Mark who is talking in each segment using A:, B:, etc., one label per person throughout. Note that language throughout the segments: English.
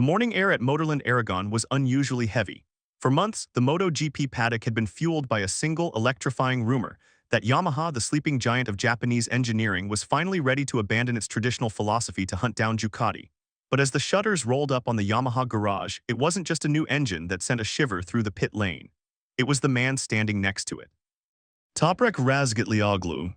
A: The morning air at Motorland Aragon was unusually heavy. For months, the MotoGP paddock had been fueled by a single electrifying rumor that Yamaha, the sleeping giant of Japanese engineering, was finally ready to abandon its traditional philosophy to hunt down Ducati. But as the shutters rolled up on the Yamaha garage, it wasn't just a new engine that sent a shiver through the pit lane. It was the man standing next to it. Toprak Razgatlioglu.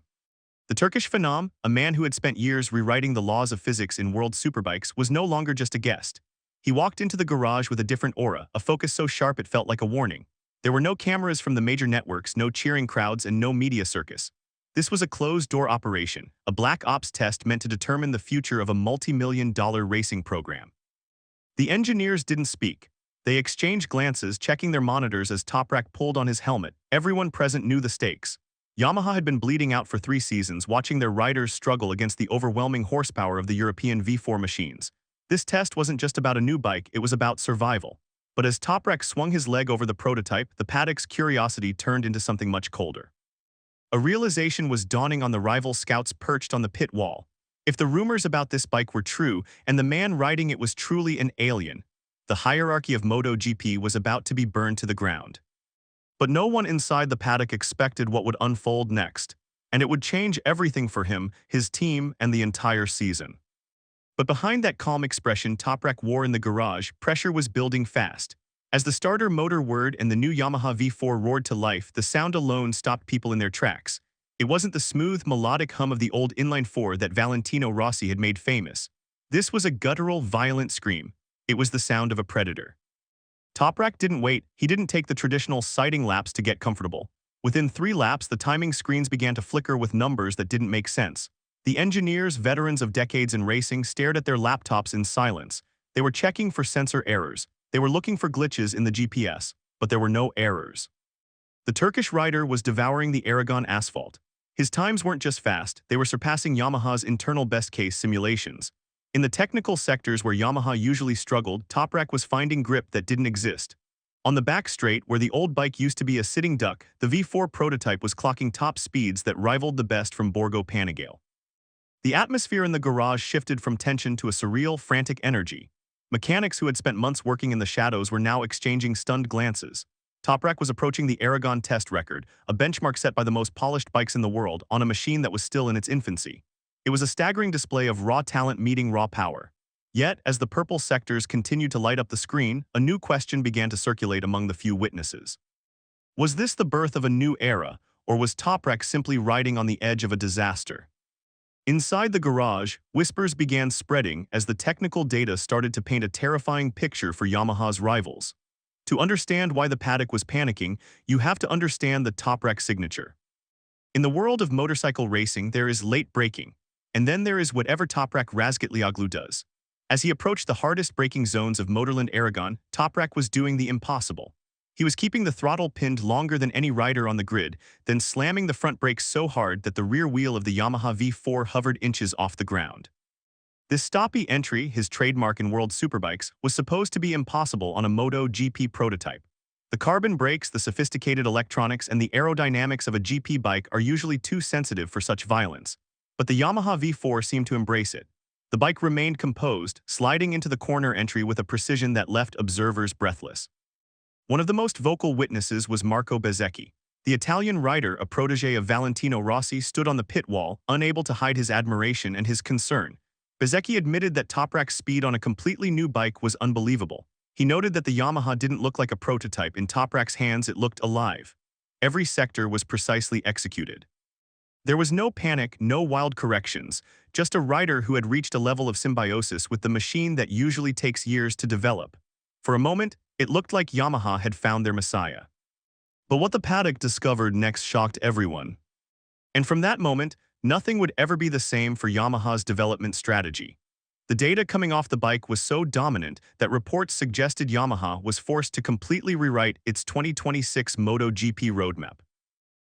A: The Turkish phenom, a man who had spent years rewriting the laws of physics in world superbikes, was no longer just a guest. He walked into the garage with a different aura, a focus so sharp it felt like a warning. There were no cameras from the major networks, no cheering crowds, and no media circus. This was a closed-door operation, a black ops test meant to determine the future of a multi-million-dollar racing program. The engineers didn't speak. They exchanged glances, checking their monitors as Toprak pulled on his helmet. Everyone present knew the stakes. Yamaha had been bleeding out for 3 seasons, watching their riders struggle against the overwhelming horsepower of the European V4 machines. This test wasn't just about a new bike, it was about survival. But as Toprak swung his leg over the prototype, the paddock's curiosity turned into something much colder. A realization was dawning on the rival scouts perched on the pit wall. If the rumors about this bike were true, and the man riding it was truly an alien, the hierarchy of MotoGP was about to be burned to the ground. But no one inside the paddock expected what would unfold next, and it would change everything for him, his team, and the entire season. But behind that calm expression Toprak wore in the garage, pressure was building fast. As the starter motor whirred and the new Yamaha V4 roared to life, the sound alone stopped people in their tracks. It wasn't the smooth, melodic hum of the old inline-4 that Valentino Rossi had made famous. This was a guttural, violent scream. It was the sound of a predator. Toprak didn't wait. He didn't take the traditional sighting laps to get comfortable. Within 3 laps, the timing screens began to flicker with numbers that didn't make sense. The engineers, veterans of decades in racing, stared at their laptops in silence. They were checking for sensor errors. They were looking for glitches in the GPS, but there were no errors. The Turkish rider was devouring the Aragon asphalt. His times weren't just fast, they were surpassing Yamaha's internal best-case simulations. In the technical sectors where Yamaha usually struggled, Toprak was finding grip that didn't exist. On the back straight, where the old bike used to be a sitting duck, the V4 prototype was clocking top speeds that rivaled the best from Borgo Panigale. The atmosphere in the garage shifted from tension to a surreal, frantic energy. Mechanics who had spent months working in the shadows were now exchanging stunned glances. Toprak was approaching the Aragon test record, a benchmark set by the most polished bikes in the world, on a machine that was still in its infancy. It was a staggering display of raw talent meeting raw power. Yet, as the purple sectors continued to light up the screen, a new question began to circulate among the few witnesses. Was this the birth of a new era, or was Toprak simply riding on the edge of a disaster? Inside the garage, whispers began spreading as the technical data started to paint a terrifying picture for Yamaha's rivals. To understand why the paddock was panicking, you have to understand the Toprak signature. In the world of motorcycle racing, there is late braking, and then there is whatever Toprak Razgatlioglu does. As he approached the hardest braking zones of Motorland Aragon, Toprak was doing the impossible. He was keeping the throttle pinned longer than any rider on the grid, then slamming the front brakes so hard that the rear wheel of the Yamaha V4 hovered inches off the ground. This stoppy entry, his trademark in world superbikes, was supposed to be impossible on a MotoGP prototype. The carbon brakes, the sophisticated electronics, and the aerodynamics of a GP bike are usually too sensitive for such violence. But the Yamaha V4 seemed to embrace it. The bike remained composed, sliding into the corner entry with a precision that left observers breathless. One of the most vocal witnesses was Marco Bezzecchi. The Italian rider, a protege of Valentino Rossi, stood on the pit wall, unable to hide his admiration and his concern. Bezzecchi admitted that Toprak's speed on a completely new bike was unbelievable. He noted that the Yamaha didn't look like a prototype. In Toprak's hands, it looked alive. Every sector was precisely executed. There was no panic, no wild corrections, just a rider who had reached a level of symbiosis with the machine that usually takes years to develop. For a moment, it looked like Yamaha had found their messiah. But what the paddock discovered next shocked everyone. And from that moment, nothing would ever be the same for Yamaha's development strategy. The data coming off the bike was so dominant that reports suggested Yamaha was forced to completely rewrite its 2026 MotoGP roadmap.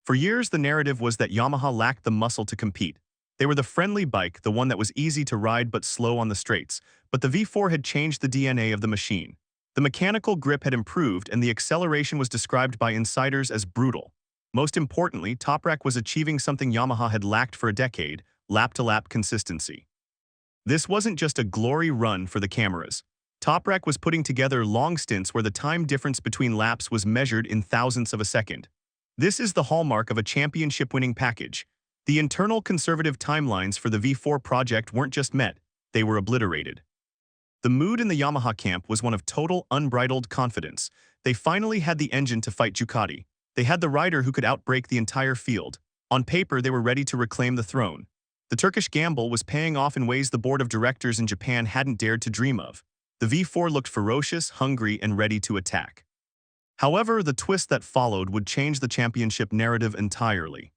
A: For years, the narrative was that Yamaha lacked the muscle to compete. They were the friendly bike, the one that was easy to ride but slow on the straights. But the V4 had changed the DNA of the machine. The mechanical grip had improved, and the acceleration was described by insiders as brutal. Most importantly, Toprak was achieving something Yamaha had lacked for a decade: lap-to-lap consistency. This wasn't just a glory run for the cameras. Toprak was putting together long stints where the time difference between laps was measured in thousandths of a second. This is the hallmark of a championship-winning package. The internal conservative timelines for the V4 project weren't just met, they were obliterated. The mood in the Yamaha camp was one of total, unbridled confidence. They finally had the engine to fight Ducati. They had the rider who could outbrake the entire field. On paper, they were ready to reclaim the throne. The Turkish Gamble was paying off in ways the board of directors in Japan hadn't dared to dream of. The V4 looked ferocious, hungry, and ready to attack. However, the twist that followed would change the championship narrative entirely.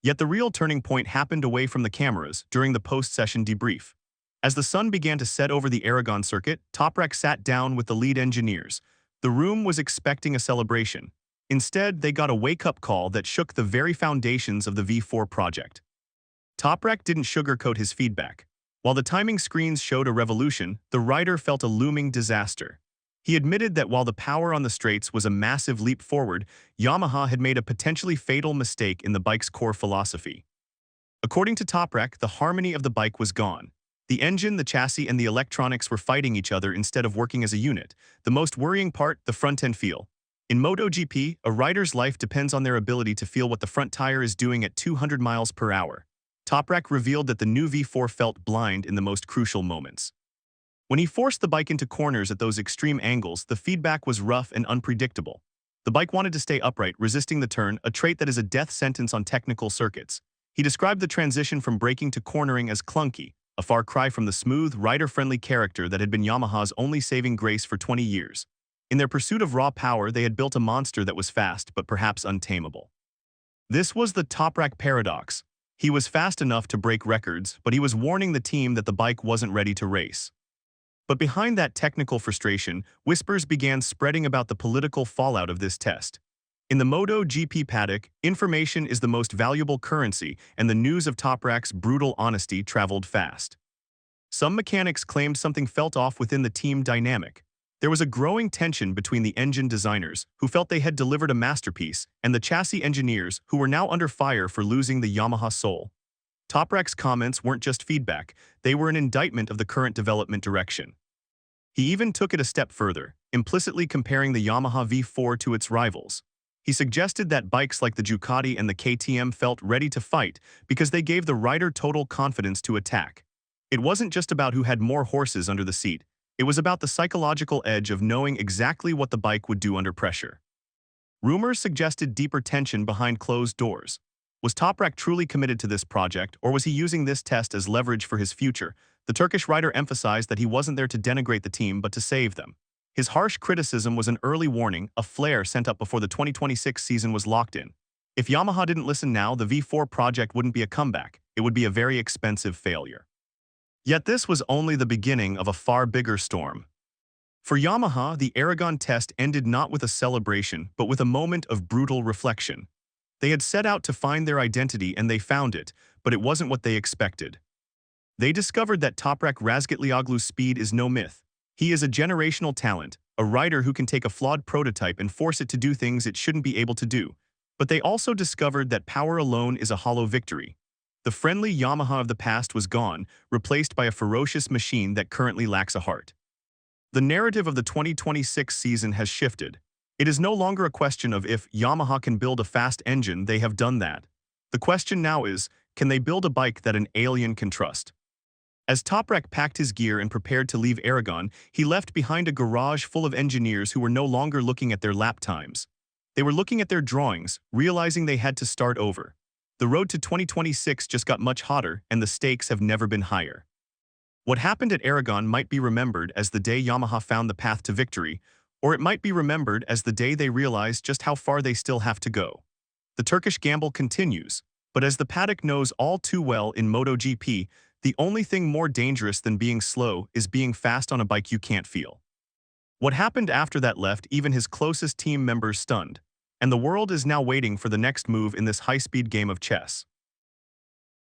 A: Yet the real turning point happened away from the cameras during the post-session debrief. As the sun began to set over the Aragon circuit, Toprak sat down with the lead engineers. The room was expecting a celebration. Instead, they got a wake-up call that shook the very foundations of the V4 project. Toprak didn't sugarcoat his feedback. While the timing screens showed a revolution, the rider felt a looming disaster. He admitted that while the power on the straights was a massive leap forward, Yamaha had made a potentially fatal mistake in the bike's core philosophy. According to Toprak, the harmony of the bike was gone. The engine, the chassis, and the electronics were fighting each other instead of working as a unit. The most worrying part, the front-end feel. In MotoGP, a rider's life depends on their ability to feel what the front tire is doing at 200 miles per hour. Toprak revealed that the new V4 felt blind in the most crucial moments. When he forced the bike into corners at those extreme angles, the feedback was rough and unpredictable. The bike wanted to stay upright, resisting the turn, a trait that is a death sentence on technical circuits. He described the transition from braking to cornering as clunky, a far cry from the smooth, rider-friendly character that had been Yamaha's only saving grace for 20 years. In their pursuit of raw power, they had built a monster that was fast but perhaps untamable. This was the Toprak paradox. He was fast enough to break records, but he was warning the team that the bike wasn't ready to race. But behind that technical frustration, whispers began spreading about the political fallout of this test. In the MotoGP Paddock, information is the most valuable currency, and the news of Toprak's brutal honesty traveled fast. Some mechanics claimed something felt off within the team dynamic. There was a growing tension between the engine designers, who felt they had delivered a masterpiece, and the chassis engineers, who were now under fire for losing the Yamaha soul. Toprak's comments weren't just feedback, they were an indictment of the current development direction. He even took it a step further, implicitly comparing the Yamaha V4 to its rivals. He suggested that bikes like the Ducati and the KTM felt ready to fight because they gave the rider total confidence to attack. It wasn't just about who had more horses under the seat, it was about the psychological edge of knowing exactly what the bike would do under pressure. Rumors suggested deeper tension behind closed doors. Was Toprak truly committed to this project, or was he using this test as leverage for his future? The Turkish rider emphasized that he wasn't there to denigrate the team but to save them. His harsh criticism was an early warning, a flare sent up before the 2026 season was locked in. If Yamaha didn't listen now, the V4 project wouldn't be a comeback. It would be a very expensive failure. Yet this was only the beginning of a far bigger storm. For Yamaha, the Aragon test ended not with a celebration, but with a moment of brutal reflection. They had set out to find their identity and they found it, but it wasn't what they expected. They discovered that Toprak Razgatlioglu's speed is no myth. He is a generational talent, a rider who can take a flawed prototype and force it to do things it shouldn't be able to do. But they also discovered that power alone is a hollow victory. The friendly Yamaha of the past was gone, replaced by a ferocious machine that currently lacks a heart. The narrative of the 2026 season has shifted. It is no longer a question of if Yamaha can build a fast engine, they have done that. The question now is, can they build a bike that an alien can trust? As Toprak packed his gear and prepared to leave Aragon, he left behind a garage full of engineers who were no longer looking at their lap times. They were looking at their drawings, realizing they had to start over. The road to 2026 just got much hotter, and the stakes have never been higher. What happened at Aragon might be remembered as the day Yamaha found the path to victory, or it might be remembered as the day they realized just how far they still have to go. The Turkish Gamble continues, but as the paddock knows all too well in MotoGP, the only thing more dangerous than being slow is being fast on a bike you can't feel. What happened after that left even his closest team members stunned, and the world is now waiting for the next move in this high-speed game of chess.